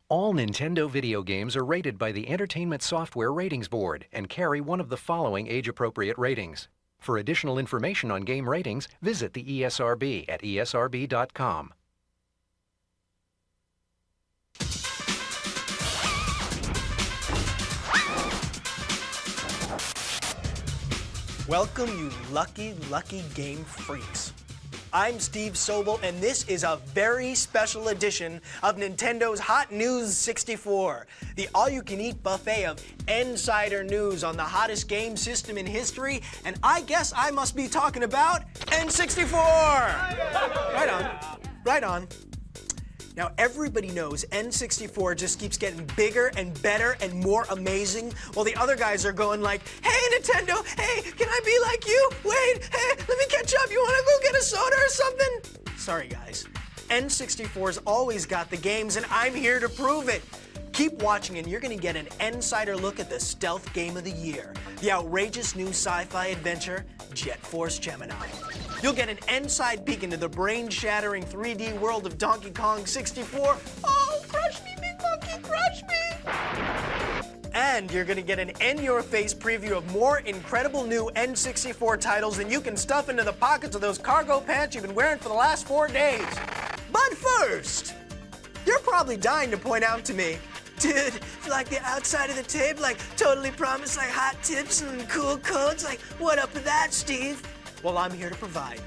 All Nintendo video games are rated by the Entertainment Software Ratings Board and carry one of the following age-appropriate ratings. For additional information on game ratings, visit the ESRB at esrb.com. Welcome, you lucky, lucky game freaks. I'm Steve Sobel, and this is a very special edition of Nintendo's Hot News 64, the all-you-can-eat buffet of insider news on the hottest game system in history, and I guess I must be talking about N64! Right on, right on. Now, everybody knows N64 just keeps getting bigger and better and more amazing, while the other guys are going like, hey, Nintendo, hey, can I be like you? Wait, hey, let me catch up. You want to go get a soda or something? Sorry, guys. N64's always got the games, and I'm here to prove it. Keep watching, and you're going to get an insider look at the stealth game of the year, the outrageous new sci-fi adventure, Jet Force Gemini. You'll get an inside peek into the brain-shattering 3D world of Donkey Kong 64. Oh, crush me, big monkey, crush me! And you're gonna get an in-your-face preview of more incredible new N64 titles than you can stuff into the pockets of those cargo pants you've been wearing for the last 4 days. But first, you're probably dying to point out to me, dude, like the outside of the tape, like totally promised like hot tips and cool codes, like what up with that, Steve? Well, I'm here to provide.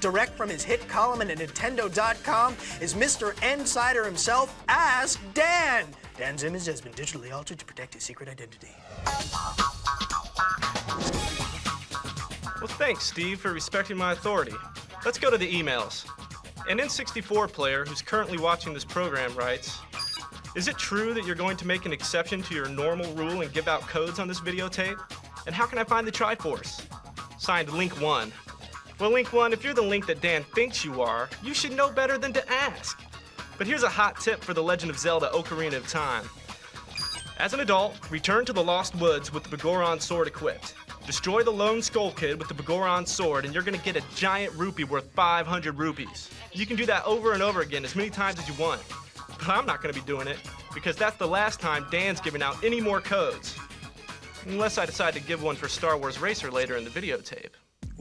Direct from his hit column at Nintendo.com is Mr. Insider himself, Ask Dan. Dan's image has been digitally altered to protect his secret identity. Well, thanks, Steve, for respecting my authority. Let's go to the emails. An N64 player who's currently watching this program writes, is it true that you're going to make an exception to your normal rule and give out codes on this videotape? And how can I find the Triforce? Signed, Link 1. Well, Link 1, if you're the Link that Dan thinks you are, you should know better than to ask. But here's a hot tip for The Legend of Zelda Ocarina of Time. As an adult, return to the Lost Woods with the Begoron sword equipped. Destroy the Lone Skull Kid with the Begoron sword, and you're gonna get a giant rupee worth 500 rupees. You can do that over and over again as many times as you want. But I'm not gonna be doing it, because that's the last time Dan's giving out any more codes. Unless I decide to give one for Star Wars Racer later in the videotape.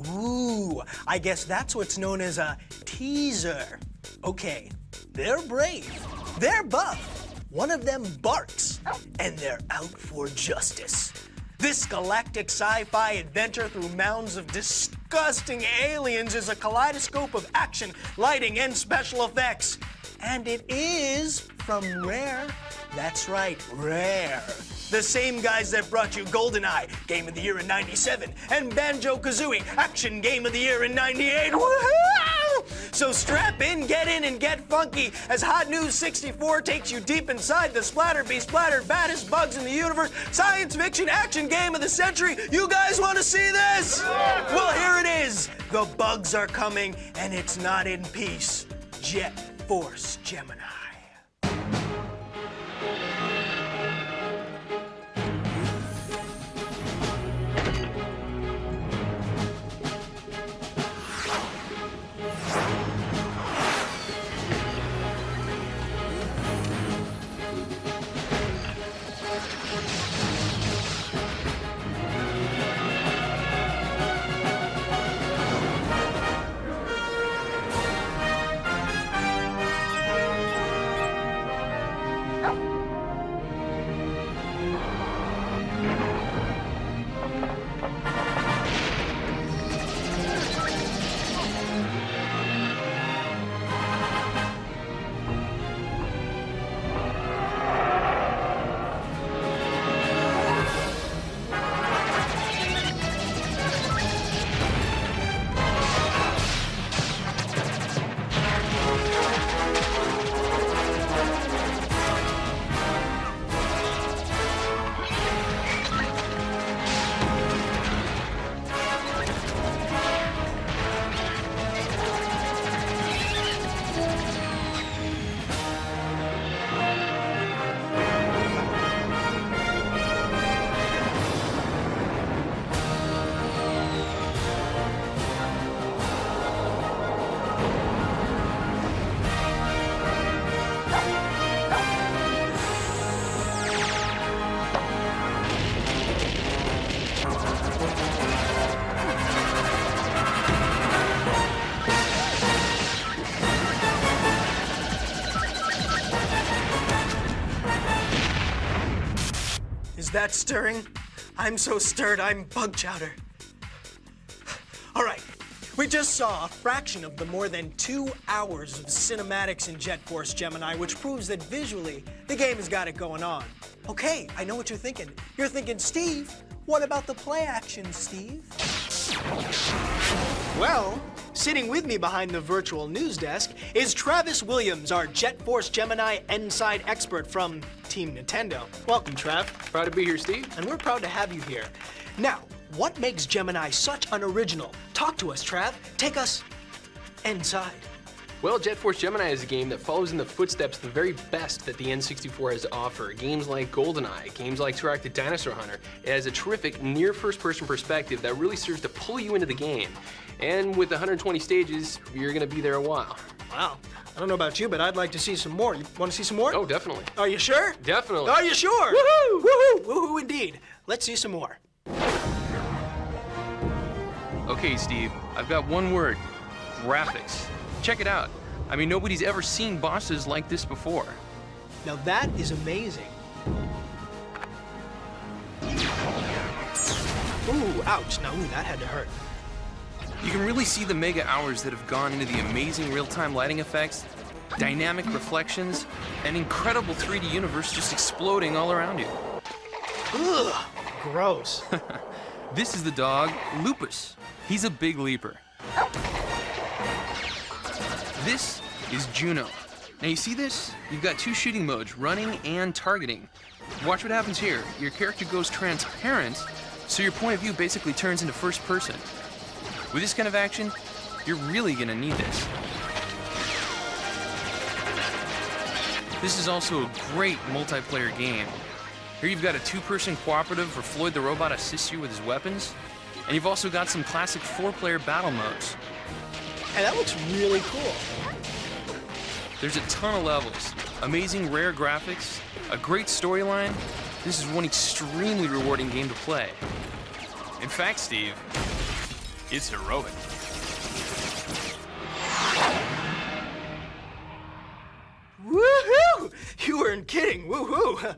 Ooh, I guess that's what's known as a teaser. Okay, they're brave, they're buff, one of them barks, and they're out for justice. This galactic sci-fi adventure through mounds of disgusting aliens is a kaleidoscope of action, lighting, and special effects. And it is from Rare. That's right, Rare. The same guys that brought you GoldenEye, Game of the Year in '97, and Banjo-Kazooie, Action Game of the Year in '98. Woohoo! So strap in, and get funky as Hot News 64 takes you deep inside the splattered baddest bugs in the universe, science fiction action game of the century. You guys want to see this? Well, here it is. The bugs are coming, and it's not in peace. Jet Force Gemini. that stirring? I'm so stirred, I'm bug chowder. All right, we just saw a fraction of the more than 2 hours of cinematics in Jet Force Gemini, which proves that visually, the game has got it going on. Okay, I know what you're thinking. You're thinking, Steve, what about the play action, Steve? Well, sitting with me behind the virtual news desk is Travis Williams, our Jet Force Gemini Inside expert from Team Nintendo. Welcome, Trav. Proud to be here, Steve. And we're proud to have you here. Now, what makes Gemini such an original? Talk to us, Trav. Take us inside. Well, Jet Force Gemini is a game that follows in the footsteps of the very best that the N64 has to offer. Games like GoldenEye, games like Turok: Dinosaur Hunter. It has a terrific near first-person perspective that really serves to pull you into the game. And with 120 stages, you're gonna be there a while. Wow. I don't know about you, but I'd like to see some more. You want to see some more? Oh, definitely. Are you sure? Definitely. Are you sure? Woohoo! Woohoo! Woohoo indeed. Let's see some more. Okay, Steve, I've got one word. Graphics. Check it out. I mean, nobody's ever seen bosses like this before. Now that is amazing. Ooh, ouch. Now, that had to hurt. You can really see the mega hours that have gone into the amazing real-time lighting effects, dynamic reflections, and incredible 3D universe just exploding all around you. Ugh, gross. This is the dog, Lupus. He's a big leaper. This is Juno. Now you see this? You've got two shooting modes, running and targeting. Watch what happens here. Your character goes transparent, so your point of view basically turns into first person. With this kind of action, you're really gonna need this. This is also a great multiplayer game. Here you've got a two-person cooperative where Floyd the Robot assists you with his weapons, and you've also got some classic four-player battle modes. Hey, that looks really cool. There's a ton of levels, amazing rare graphics, a great storyline. This is one extremely rewarding game to play. In fact, Steve, it's heroic. Woohoo! You weren't kidding, woohoo!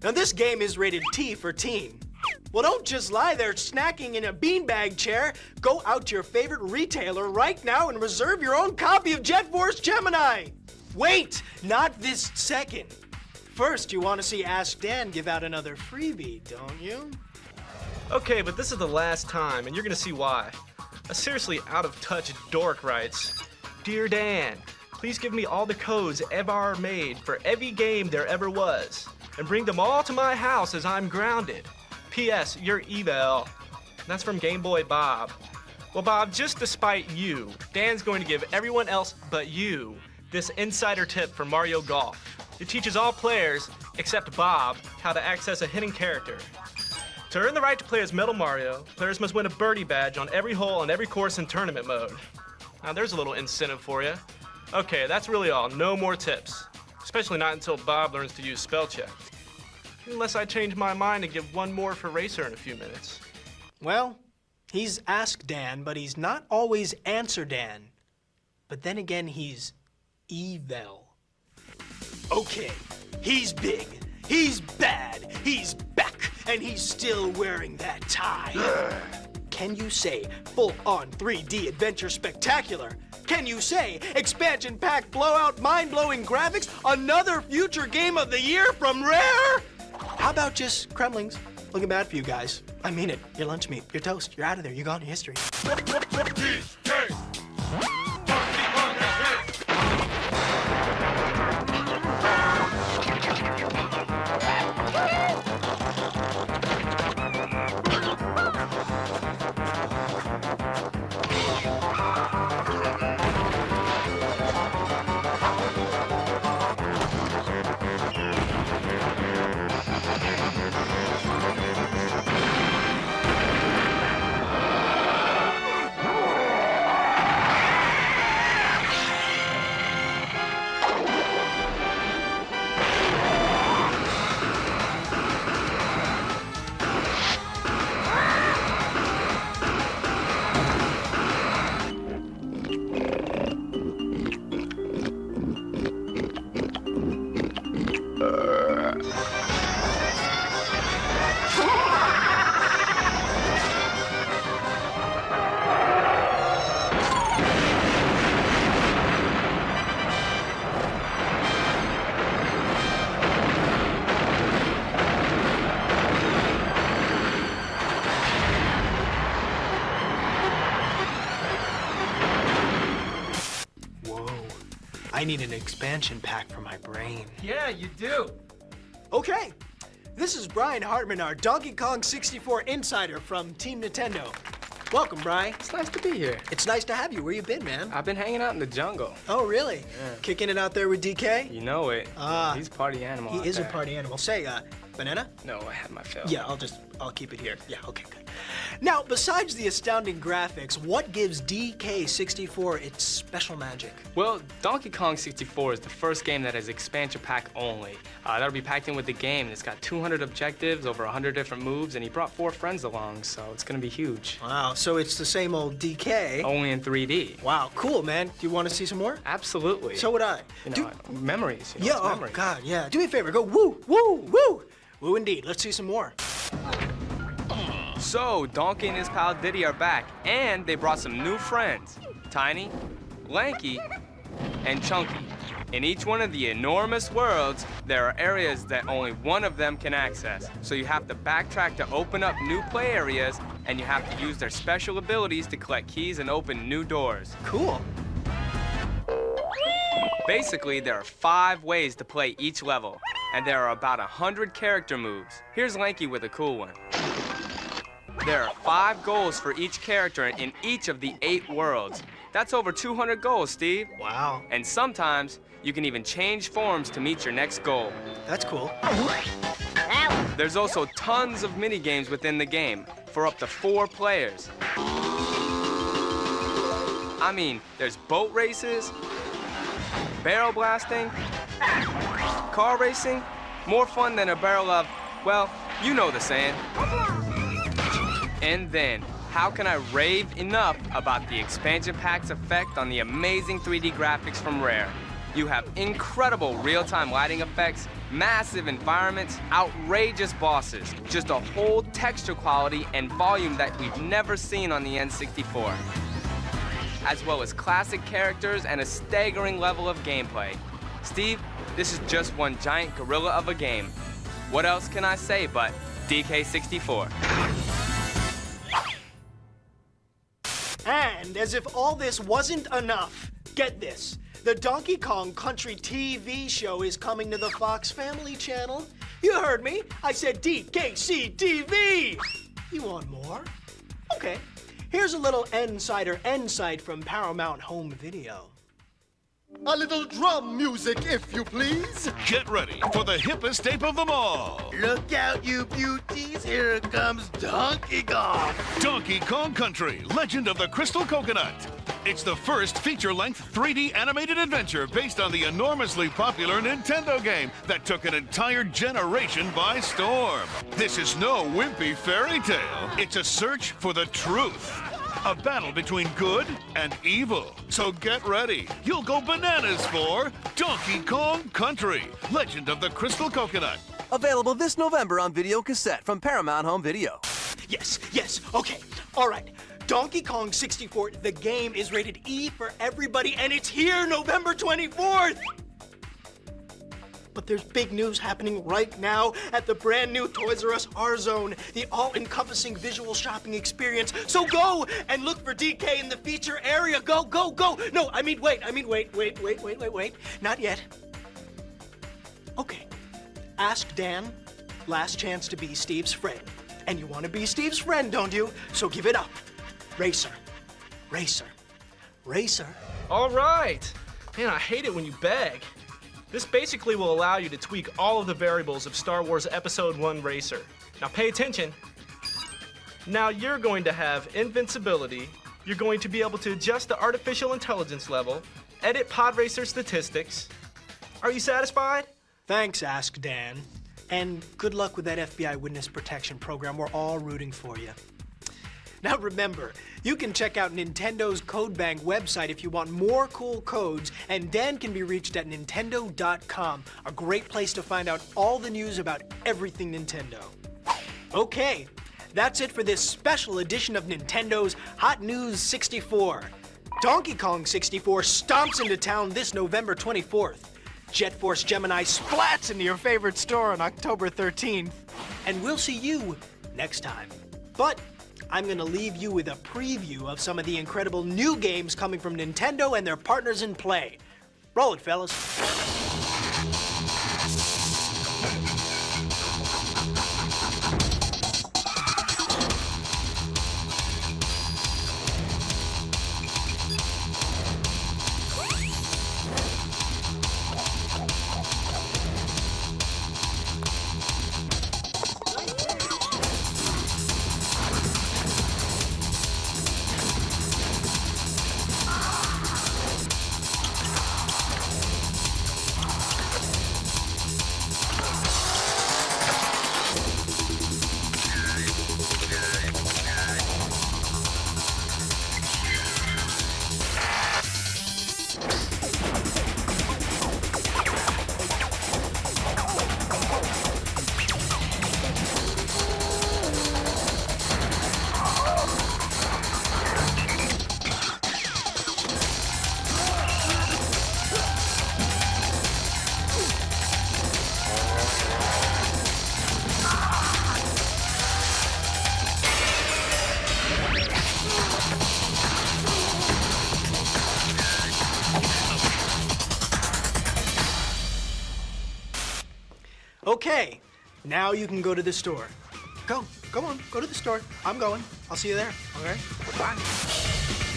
Now this game is rated T for teen. Well, don't just lie there snacking in a beanbag chair. Go out to your favorite retailer right now and reserve your own copy of Jet Force Gemini. Wait, not this second. First, you want to see Ask Dan give out another freebie, don't you? Okay, but this is the last time, and you're gonna see why. A seriously out-of-touch dork writes, Dear Dan, please give me all the codes ever made for every game there ever was, and bring them all to my house as I'm grounded. P.S. You're evil. That's from Game Boy Bob. Well, Bob, just to spite you, Dan's going to give everyone else but you this insider tip for Mario Golf. It teaches all players, except Bob, how to access a hidden character. To earn the right to play as Metal Mario, players must win a birdie badge on every hole on every course in tournament mode. Now there's a little incentive for you. Okay, that's really all. No more tips. Especially not until Bob learns to use spell check. Unless I change my mind and give one more for Racer in a few minutes. Well, he's Ask Dan, but he's not always Answer Dan. But then again, he's evil. Okay, he's big, he's bad, he's back, and he's still wearing that tie. Can you say full-on 3D adventure spectacular? Can you say expansion pack blowout mind-blowing graphics? Another future game of the year from Rare? How about just Kremlings? Looking bad for you guys. I mean it. Your lunch meat, your toast, you're out of there. You're gone to history. I need an expansion pack for my brain. Yeah, you do. Okay, this is Brian Hartman, our Donkey Kong 64 insider from Team Nintendo. Welcome, Brian. It's nice to be here. It's nice to have you. Where you been, man? I've been hanging out in the jungle. Oh, really? Yeah. Kicking it out there with DK? You know it. Ah. He's a party animal. He out is a there. party animal. Say, banana? No, I had my fill. Yeah, I'll keep it here. Yeah, okay, good. Now, besides the astounding graphics, what gives DK64 its special magic? Well, Donkey Kong 64 is the first game that has expansion pack only. That'll be packed in with the game. It's got 200 objectives, over 100 different moves, and he brought 4 friends along, so it's gonna be huge. Wow, so it's the same old DK. Only in 3D. Wow, cool, man. Do you want to see some more? Absolutely. So would I. You know, memories. You know, Yeah, it's oh, memories. God, yeah. Do me a favor, go woo, woo, woo. Woo indeed. Let's see some more. So, Donkey and his pal Diddy are back, and they brought some new friends. Tiny, Lanky, and Chunky. In each one of the enormous worlds, there are areas that only one of them can access. So you have to backtrack to open up new play areas, and you have to use their special abilities to collect keys and open new doors. Cool. Basically, there are 5 ways to play each level, and there are about 100 character moves. Here's Lanky with a cool one. There are 5 goals for each character in each of the 8 worlds. That's over 200 goals, Steve. Wow. And sometimes, you can even change forms to meet your next goal. That's cool. There's also tons of mini games within the game for up to 4 players. I mean, there's boat races, barrel blasting, car racing, more fun than a barrel of, well, you know the saying. And then, how can I rave enough about the expansion pack's effect on the amazing 3D graphics from Rare? You have incredible real-time lighting effects, massive environments, outrageous bosses, just a whole texture quality and volume that we've never seen on the N64. As well as classic characters and a staggering level of gameplay. Steve, this is just one giant gorilla of a game. What else can I say but DK64? And as if all this wasn't enough, get this. The Donkey Kong Country TV show is coming to the Fox Family Channel. You heard me. I said DKC TV. You want more? Okay. Here's a little N-Side from Paramount Home Video. A little drum music, if you please. Get ready for the hippest ape of them all. Look out, you beauties. Here comes Donkey Kong. Donkey Kong Country, Legend of the Crystal Coconut. It's the first feature-length 3D animated adventure based on the enormously popular Nintendo game that took an entire generation by storm. This is no wimpy fairy tale. It's a search for the truth. A battle between good and evil. So get ready. You'll go bananas for Donkey Kong Country, Legend of the Crystal Coconut. Available this November on video cassette from Paramount Home Video. Yes, okay. All right. Donkey Kong 64, the game is rated E for everybody, and it's here November 24th! But there's big news happening right now at the brand new Toys R Us R-Zone, the all-encompassing visual shopping experience. So go and look for DK in the feature area. Go. No, I mean, wait. Not yet. Okay. Ask Dan, last chance to be Steve's friend. And you want to be Steve's friend, don't you? So give it up. Racer. All right. Man, I hate it when you beg. This basically will allow you to tweak all of the variables of Star Wars Episode 1 Racer. Now pay attention. Now you're going to have invincibility, you're going to be able to adjust the artificial intelligence level, edit pod racer statistics. Are you satisfied? Thanks, Ask Dan. And good luck with that FBI witness protection program. We're all rooting for you. Now remember, you can check out Nintendo's Code Bank website if you want more cool codes, and Dan can be reached at Nintendo.com, a great place to find out all the news about everything Nintendo. Okay, that's it for this special edition of Nintendo's Hot News 64. Donkey Kong 64 stomps into town this November 24th. Jet Force Gemini splats into your favorite store on October 13th. And we'll see you next time. But I'm gonna leave you with a preview of some of the incredible new games coming from Nintendo and their partners in play. Roll it, fellas. Okay, now you can go to the store. Go on, go to the store. I'm going. I'll see you there, okay? Bye.